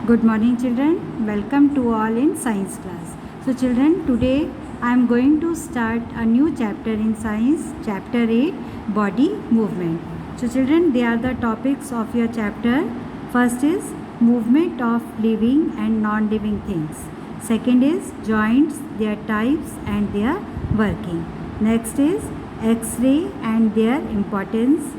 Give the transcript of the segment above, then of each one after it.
Good morning children, welcome to all in science class. So children, today I am going to start a new chapter in science, chapter 8, body movement. So children, they are the topics of your chapter. First is movement of living and non-living things. Second is joints, their types and their working. Next is X-ray and their importance,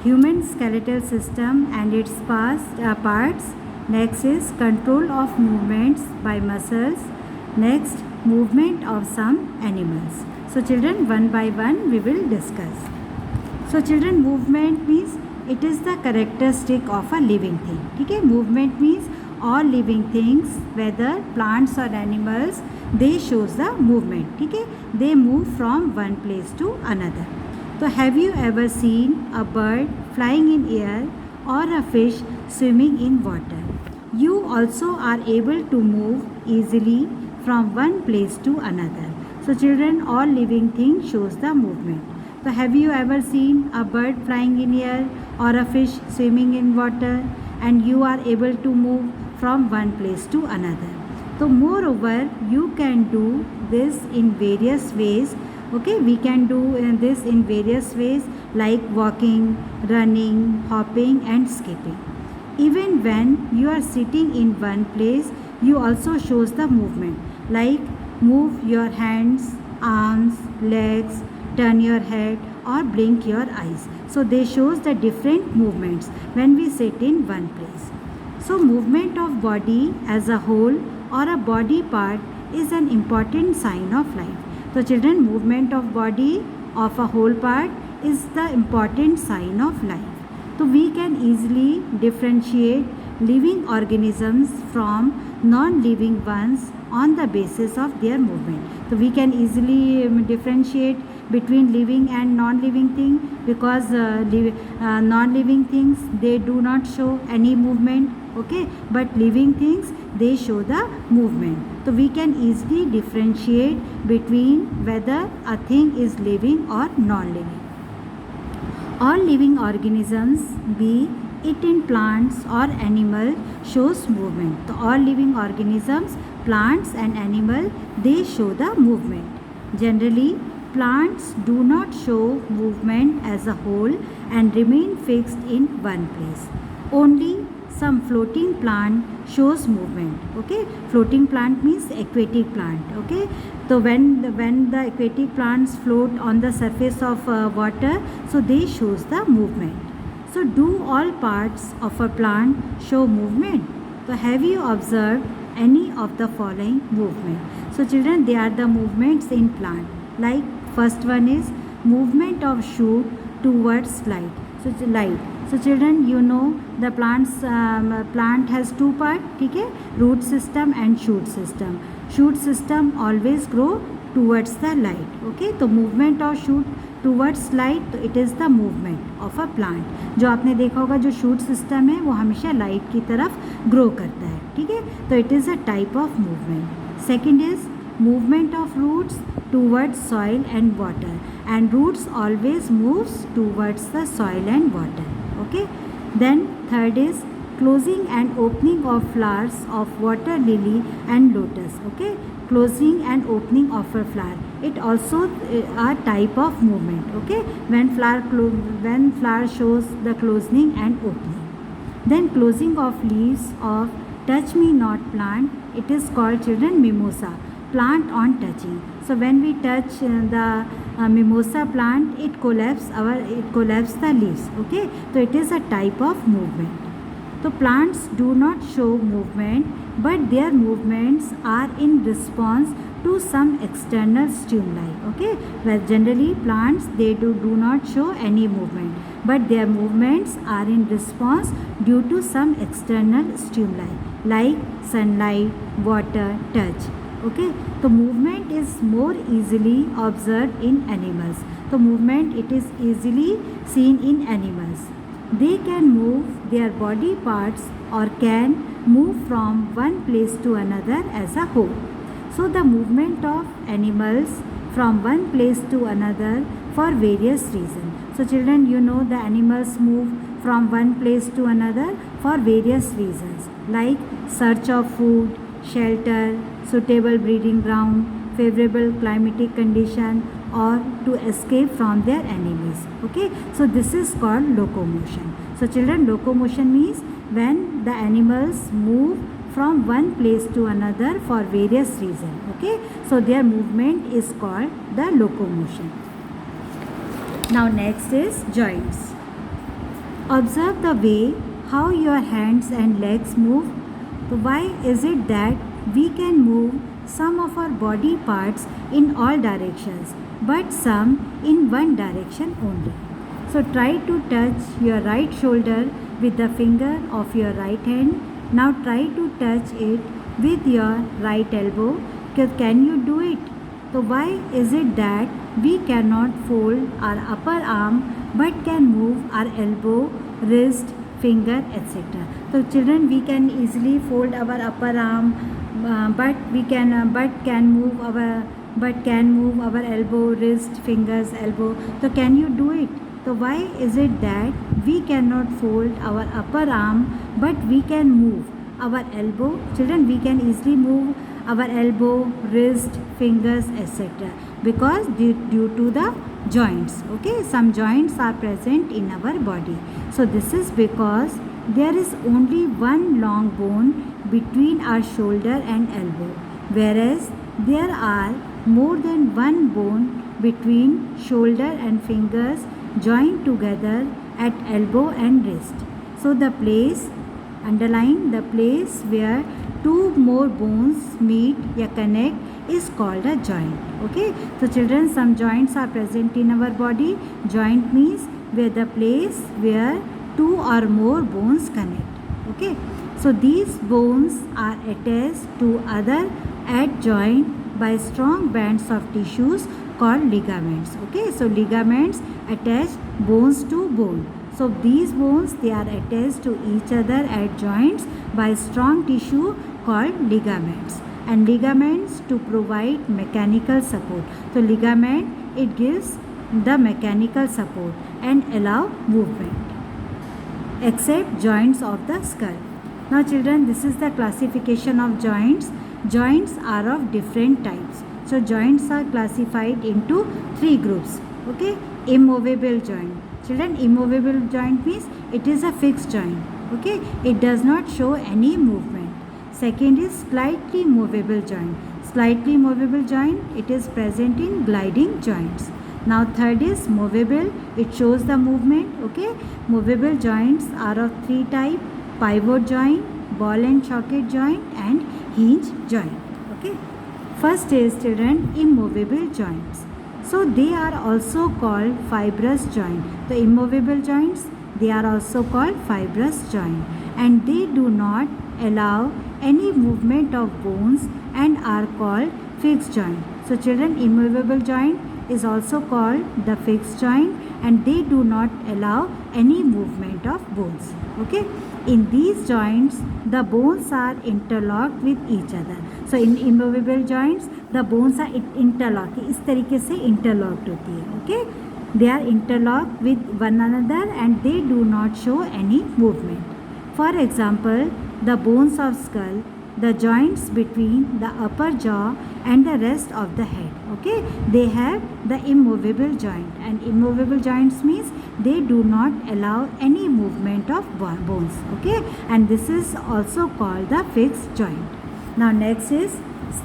human skeletal system and its parts. Next is control of movements by muscles. Next, movement of some animals. So children, one by one we will discuss. So children, movement means it is the characteristic of a living thing. Okay, movement means all living things, whether plants or animals, they shows the movement. Okay, they move from one place to another. So have you ever seen a bird flying in air or a fish swimming in water? You also are able to move easily from one place to another. So children, all living things shows the movement. So have you ever seen a bird flying in air or a fish swimming in water, and you are able to move from one place to another? So moreover, you can do this in various ways. Okay, we can do this in various ways like walking, running, hopping and skipping. Even when you are sitting in one place, you also shows the movement, like move your hands, arms, legs, turn your head or blink your eyes. So they shows the different movements when we sit in one place. So movement of body as a whole or a body part is an important sign of life. So children, movement of body of a whole part is the important sign of life. So we can easily differentiate living organisms from non-living ones on the basis of their movement. So we can easily differentiate between living and non-living thing, because non-living things, they do not show any movement, okay, but living things, they show the movement. So we can easily differentiate between whether a thing is living or non-living. All living organisms, be it in plants or animal, shows movement. So all living organisms, plants and animal, they show the movement. Generally, plants do not show movement as a whole and remain fixed in one place. Only some floating plant shows movement. Okay, floating plant means aquatic plant. Okay, so when the aquatic plants float on the surface of water, so they shows the movement. So do all parts of a plant show movement? So have you observed any of the following movement? So children, they are the movements in plant. Like first one is movement of shoot towards light. So light. So children, you know the plant has two parts, okay? Root system and shoot system. Shoot system always grow towards the light. Okay, तो movement of shoot towards light, तो it is the movement of a plant. जो आपने देखा होगा, जो shoot system है वो हमेशा light की तरफ grow करता है, ठीक है? तो it is a type of movement. Second is movement of roots towards soil and water, and roots always moves towards the soil and water. Okay, then third is closing and opening of flowers of water lily and lotus. Okay, closing and opening of a flower, it also a type of movement. Okay, when flower shows the closing and opening. Then closing of leaves of touch me not plant, it is called children mimosa, plant on touching. So when we touch the mimosa plant, it collapses the leaves. Okay, so it is a type of movement. So plants do not show movement, but their movements are in response to some external stimuli. Okay, well generally plants, they do not show any movement, but their movements are in response due to some external stimuli like sunlight, water, touch. Okay, so movement is more easily observed in animals. So movement, it is easily seen in animals. They can move their body parts or can move from one place to another as a whole. So the movement of animals from one place to another for various reasons. So children, you know the animals move from one place to another for various reasons like search of food, shelter, suitable breeding ground, favorable climatic condition, or to escape from their enemies. Okay, so this is called locomotion. So children, locomotion means when the animals move from one place to another for various reasons. Okay, so their movement is called the locomotion. Now next is joints. Observe the way how your hands and legs move. So why is it that we can move some of our body parts in all directions but some in one direction only? So try to touch your right shoulder with the finger of your right hand. Now try to touch it with your right elbow. Can you do it? So why is it that we cannot fold our upper arm but can move our elbow, wrist, finger, etc. So children, we can easily fold our upper arm, but can move our elbow, wrist, fingers, elbow. So can you do it? So why is it that we cannot fold our upper arm but we can move our elbow? Children, we can easily move our elbow, wrist, fingers, etc. because due to the joints. Okay, some joints are present in our body. So this is because there is only one long bone between our shoulder and elbow, whereas there are more than one bone between shoulder and fingers joined together at elbow and wrist. So the place, underline the place where two more bones meet या connect is called a joint. Okay, so children, some joints are present in our body. Joint means where the place where two or more bones connect. Okay, so these bones are attached to other at joint by strong bands of tissues called ligaments. Okay, so ligaments attach bones to bone. So these bones, they are attached to each other at joints by strong tissue called ligaments, and ligaments to provide mechanical support. So ligament, it gives the mechanical support and allow movement, except joints of the skull. Now children, this is the classification of joints. Joints are of different types. So joints are classified into three groups. Okay, immovable joint. Children, immovable joint means it is a fixed joint. Okay, it does not show any movement. Second is slightly movable joint. Slightly movable joint, it is present in gliding joints. Now third is movable, it shows the movement. Okay, movable joints are of three types: pivot joint, ball and socket joint, and hinge joint. Okay, first is children, immovable joints. So they are also called fibrous joint. The immovable joints, they are also called fibrous joint, and they do not allow any movement of bones and are called fixed joint. So children, immovable joint is also called the fixed joint, and they do not allow any movement of bones. Okay, in these joints the bones are interlocked with each other. So in immovable joints the bones are interlocked. इस तरीके से interlocked होती है. Okay, they are interlocked with one another and they do not show any movement. For example, the bones of skull, the joints between the upper jaw and the rest of the head. Okay, they have the immovable joint, and immovable joints means they do not allow any movement of bones. Okay, and this is also called the fixed joint. Now next is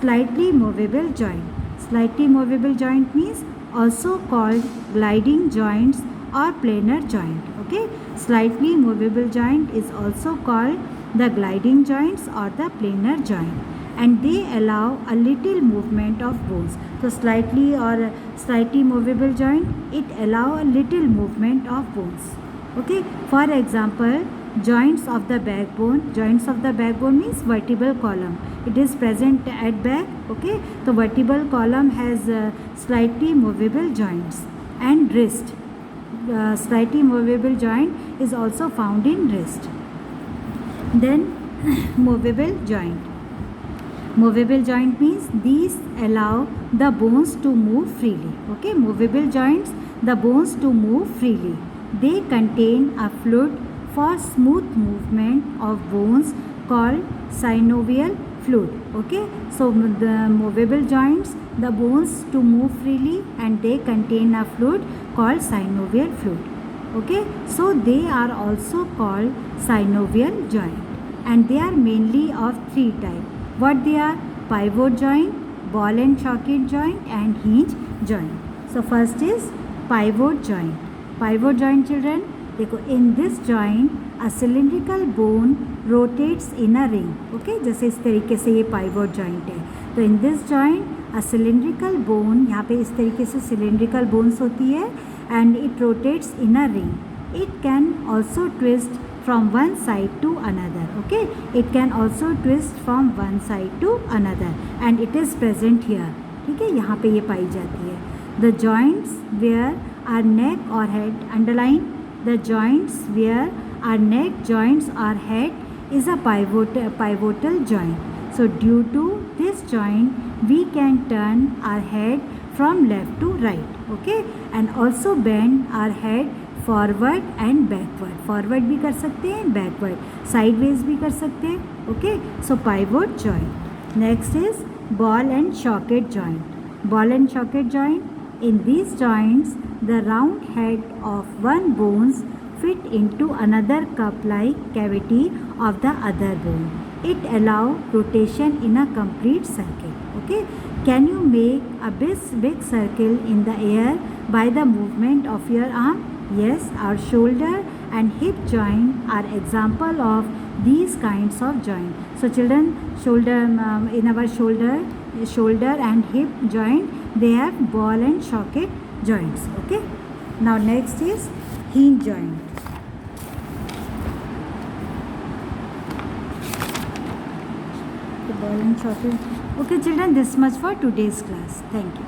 slightly movable joint. Slightly movable joint means also called gliding joints or planar joint. Okay, slightly movable joint is also called the gliding joints or the planar joint, and they allow a little movement of bones. So slightly or slightly movable joint, it allow a little movement of bones. Okay, for example, joints of the backbone. Joints of the backbone means vertebral column. It is present at back. Okay, so vertebral column has slightly movable joints. And wrist, slightly movable joint is also found in wrist. Then movable joint. Movable joint means these allow the bones to move freely. Okay, movable joints, the bones to move freely. They contain a fluid for smooth movement of bones called synovial fluid. Okay, so the movable joints, the bones to move freely, and they contain a fluid called synovial fluid. Okay, so they are also called synovial joint, and they are mainly of three types. What they are? Pivot joint, ball and socket joint, and hinge joint. So first is pivot joint. Pivot joint, children, देखो, in this joint a cylindrical bone rotates in a ring. Okay, जैसे इस तरीके से ये pivot joint है. तो in this joint a cylindrical bone, यहाँ पे इस तरीके से cylindrical bones होती है and it rotates in a ring. It can also twist from one side to another. Okay, it can also twist from one side to another and it is present here. ठीक है, यहाँ पे ये पाई जाती है. The joints where our neck or head, underline, the joints where our neck, joints or head is a pivotal joint. So due to this joint we can turn our head from left to right. Okay, and also bend our head forward and backward. Forward भी कर सकते हैं, backward, sideways भी कर सकते हैं. Okay, so pivot joint. Next is ball and socket joint. Ball and socket joint, in these joints the round head of one bones fit into another cup-like cavity of the other bone. It allow rotation in a complete circle. Okay, can you make a big circle in the air by the movement of your arm? Yes, our shoulder and hip joint are example of these kinds of joint. So children, shoulder, in our shoulder and hip joint, they have ball and socket joints. Okay, now next is hinge joint. The ball and socket. Okay children, this much for today's class. Thank you.